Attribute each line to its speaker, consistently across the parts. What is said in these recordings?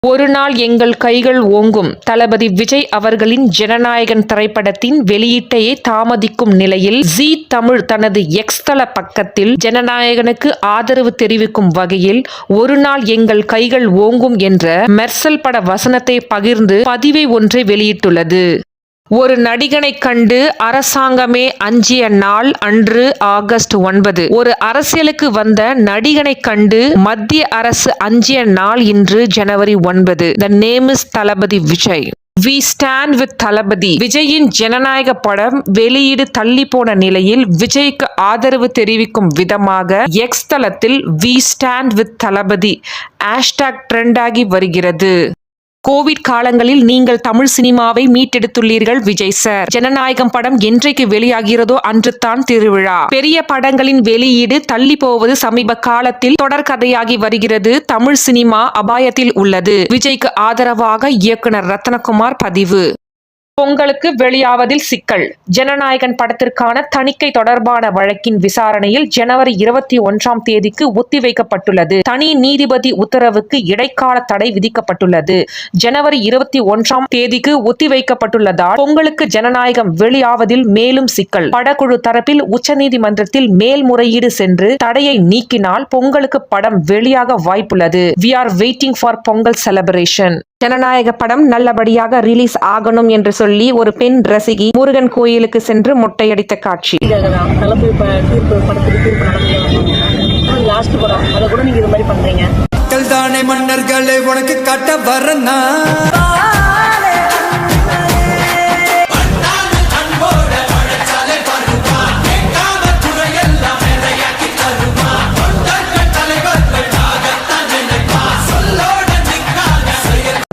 Speaker 1: ஒரு நாள் எங்கள் கைகள் ஓங்கும் தளபதி விஜய் அவர்களின் ஜனநாயகன் திரைப்படத்தின் வெளியீட்டையே தாமதிக்கும் நிலையில் ஜீ தமிழ் தனது எக்ஸ் தள பக்கத்தில் ஜனநாயகனுக்கு ஆதரவு தெரிவிக்கும் வகையில் ஒரு நாள் எங்கள் கைகள் ஓங்கும் என்ற மெர்சல் பட வசனத்தை பகிர்ந்து பதிவை ஒன்றை வெளியிட்டுள்ளது. ஒரு நடிகனை கண்டு அரசாங்கமே அஞ்சிய நாள் அன்று ஆகஸ்ட் 9. ஒரு அரசியலுக்கு வந்த நடிகனை கண்டு மத்திய அரசு அஞ்சிய நாள் இன்று ஜனவரி 9. The name is Thalapathy Vijay. We stand with தளபதி. விஜயின் ஜனநாயக படம் வெளியீடு தள்ளி போன நிலையில் விஜய்க்கு ஆதரவு தெரிவிக்கும் விதமாக எக்ஸ் தளத்தில் We stand with தளபதி ஹேஷ்டாக் ட்ரெண்டாகி வருகிறது. கோவிட் காலங்களில் நீங்கள் தமிழ் சினிமாவை மீட்டெடுத்துள்ளீர்கள் விஜய் சார். ஜனநாயகம் படம் என்றைக்கு வெளியாகிறதோ அன்று தான் திருவிழா. பெரிய படங்களின் வெளியீடு தள்ளி போவது சமீப காலத்தில் தொடர்கதையாகி வருகிறது. தமிழ் சினிமா அபாயத்தில் உள்ளது. விஜய்க்கு ஆதரவாக இயக்குனர் ரத்னகுமார் பதிவு. பொங்கலுக்கு வெளியாவதில் சிக்கல். ஜனநாயகன் படத்திற்கான தணிக்கை தொடர்பான வழக்கின் விசாரணையில் ஜனவரி 21ஆம் தேதிக்கு ஒத்திவைக்கப்பட்டுள்ளது. தனி நீதிபதி உத்தரவுக்கு இடைக்கால தடை விதிக்கப்பட்டுள்ளது. ஜனவரி 21ஆம் தேதிக்கு ஒத்திவைக்கப்பட்டுள்ளதால் பொங்கலுக்கு ஜனநாயகம் வெளியாவதில் மேலும் சிக்கல். படக்குழு தரப்பில் உச்சநீதிமன்றத்தில் மேல்முறையீடு சென்று தடையை நீக்கினால் பொங்கலுக்கு படம் வெளியாக வாய்ப்புள்ளது. We are waiting for Pongal celebration. ஜனநாயக படம் நல்லபடியாக ரிலீஸ் ஆகணும் என்று சொல்லி ஒரு பெண் ரசிகி முருகன் கோயிலுக்கு சென்று மொட்டையடித்த காட்சி.
Speaker 2: மன்னர்களை உனக்கு காட்ட வரனா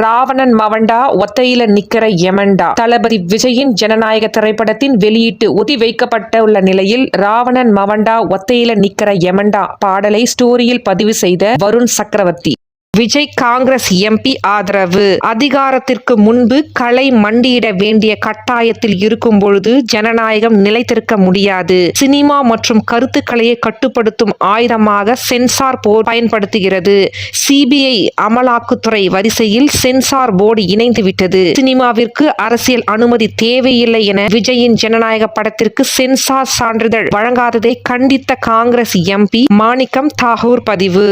Speaker 1: ராவணன் மவண்டா ஒத்தையில நிக்கிற எமண்டா. தளபதி விஜயின் ஜனநாயக திரைப்படத்தின் வெளியீட்டு ஒத்திவைக்கப்பட்டுள்ள நிலையில் ராவணன் மவண்டா ஒத்தையில நிக்கிற எமண்டா பாடலை ஸ்டோரியில் பதிவு செய்த வருண் சக்கரவர்த்தி. விஜய் காங்கிரஸ் எம்பி ஆதரவு. அதிகாரத்திற்கு முன்பு களை மண்டியிட வேண்டிய கட்டாயத்தில் இருக்கும் பொழுது ஜனநாயகம் நிலைத்திருக்க முடியாது. சினிமா மற்றும் கருத்துக்களையை கட்டுப்படுத்தும் ஆயுதமாக சென்சார் போர்டு பயன்படுத்துகிறது. சிபிஐ அமலாக்கத்துறை வரிசையில் சென்சார் போர்டு இணைந்துவிட்டது. சினிமாவிற்கு அரசியல் அனுமதி தேவையில்லை என விஜயின் ஜனநாயக படத்திற்கு சென்சார் சான்றிதழ் வழங்காததை கண்டித்த காங்கிரஸ் எம்பி மாணிக்கம் தாகூர் பதிவு.